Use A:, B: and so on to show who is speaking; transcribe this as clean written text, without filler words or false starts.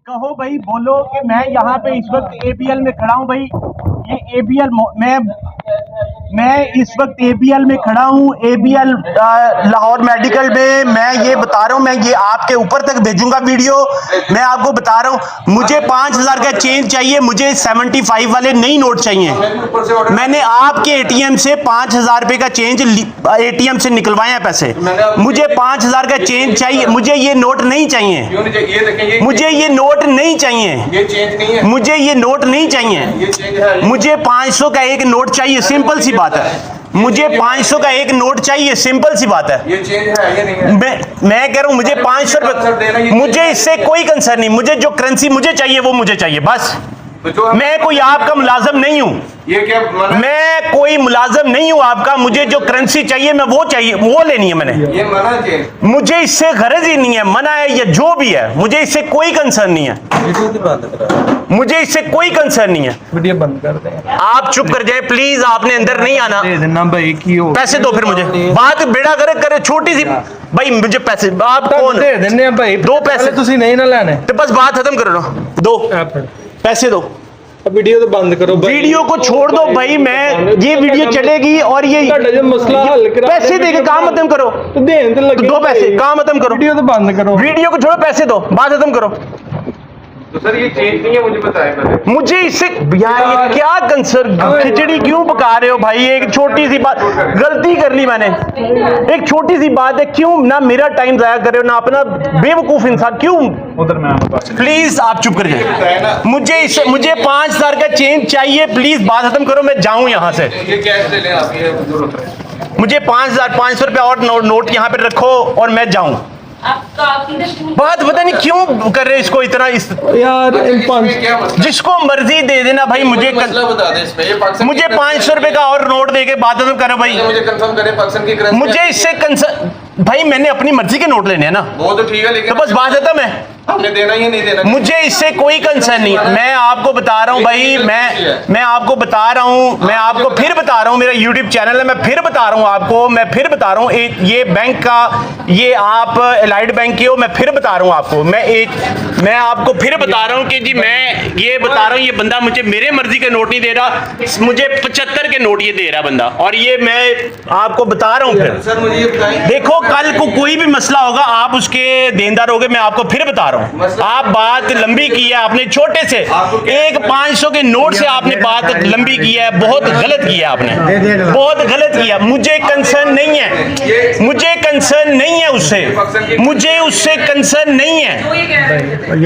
A: कहो भाई, बोलो कि मैं यहाँ पे इस वक्त एबीएल में खड़ा हूँ भाई। ये एबीएल मैं इस वक्त एबीएल में खड़ा हूँ, एबीएल लाहौर मेडिकल में। मैं ये बता रहा हूँ, मैं ये आपके ऊपर तक भेजूंगा वीडियो। मैं आपको बता रहा हूँ, मुझे 5000 का चेंज चाहिए, मुझे 75 वाले नई नोट चाहिए। मैंने आपके एटीएम से 5000 रुपए का चेंज एटीएम से निकलवाए हैं पैसे। मुझे 5000 का चेंज चाहिए, मुझे ये नोट नहीं चाहिए, मुझे ये नोट नहीं चाहिए, मुझे ये नोट नहीं चाहिए, मुझे 500 का एक नोट चाहिए। सिंपल सी बात है, मुझे 500 का एक नोट चाहिए, सिंपल सी बात है।
B: ये चेंज है ये नहीं है।
A: मैं कह रहा हूं मुझे 500 रुपए, मुझे इससे कोई कंसर्न नहीं। मुझे जो करेंसी मुझे चाहिए वो मुझे चाहिए बस।
B: तो
A: मैं कोई आपका मुलाजिम नहीं हूं,
B: ये क्या
A: मैं कोई मुलाजिम नहीं हूं आपका। मुझे जो करेंसी चाहिए मैं वो चाहिए, वो लेनी है मैंने।
B: ये मना है,
A: मुझे इससे गरज ही नहीं है, मना है या जो भी है, मुझे इससे कोई कंसर्न नहीं है, मुझे इससे कोई कंसर्न नहीं है।
C: वीडियो बंद कर दें।
A: आप चुप कर जाए प्लीज, आपने अंदर नहीं आना।
C: दे देना भाई की हो
A: पैसे दो फिर मुझे, बात बेड़ा करे छोटी सी भाई, मुझे पैसे। आप कौन?
C: दे देने भाई,
A: दो पैसे
C: तुसी नहीं ना लेने
A: तो बस बात खत्म करो ना। दो पैसे दो,
C: वीडियो तो बंद करो भाई।
A: वीडियो को छोड़ दो भाई। मैं ये वीडियो चलेगी और ये
C: जो मसला हल करा
A: पैसे देके काम खत्म करो।
C: तो देन तो लगे
A: दो पैसे, काम खत्म करो।
C: वीडियो तो बंद करो,
A: वीडियो को छोड़ो, पैसे दो, बात खत्म करो।
B: तो सर ये चेंज नहीं है, मुझे बताएं पहले।
A: मुझे इससे यार ये क्या कंसर्न, खिचड़ी क्यों पका रहे हो भाई? एक छोटी सी बात, गलती कर ली मैंने, एक छोटी सी बात है, क्यों ना मेरा टाइम जाया कर रहे हो ना अपना बेवकूफ इंसान, क्यों?
C: उधर मैं
A: प्लीज आप चुप कर जाए। मुझे 5000 का चेंज चाहिए, प्लीज बात खत्म करो, मैं जाऊं यहाँ से।
B: ये कैश ले लें आप, ये जरूरत है।
A: मुझे 500 रुपया और नोट यहाँ पे रखो और मैं जाऊं। बात पता नहीं क्यों कर रहे इसको इतना
C: यार
B: क्या मसला?
A: जिसको मर्जी दे देना भाई। मुझे
B: मसला बता दें इसमें। ये पाकिस्तान
A: मुझे 500 रुपए का और नोट देके बात खत्म करो भाई।
B: मुझे कंफर्म करें पाकिस्तान की करेंसी।
A: मुझे इससे कंसर्न भाई, मैंने अपनी मर्जी के नोट लेने हैं ना,
B: वो तो ठीक है, लेकिन
A: तो बस बात खत्म है।
B: हमने देना ही नहीं देना।
A: मुझे इससे कोई कंसर्न नहीं। मैं आपको बता रहा हूं भाई, मैं आपको बता रहा हूं, मैं आपको फिर बता रहा हूं, मेरा YouTube चैनल है, मैं फिर बता रहा हूं आपको, मैं फिर बता रहा हूं ये बैंक का, ये आप एलाइड बैंक के हो, मैं फिर बता रहा हूं आपको। मैं आपको फिर बता रहा हूं कि जी मैं ये बता रहा हूं, ये बंदा मुझे मेरे मर्जी के नोट नहीं दे रहा, मुझे 75 के नोट ये दे रहा बंदा, और ये मैं आपको बता रहा हूं। फिर
B: सर मुझे ये बताएं,
A: देखो कल को कोई भी मसला होगा, आप उसके देनदार होगे, मैं आपको फिर बता रहा हूं। आप बात लंबी की है आपने, छोटे से एक 500 के नोट से आपने बात लंबी की है, बहुत गलत किया आपने, बहुत गलत किया। मुझे कंसर्न नहीं है, मुझे कंसर्न नहीं है उससे, मुझे उससे कंसर्न नहीं है,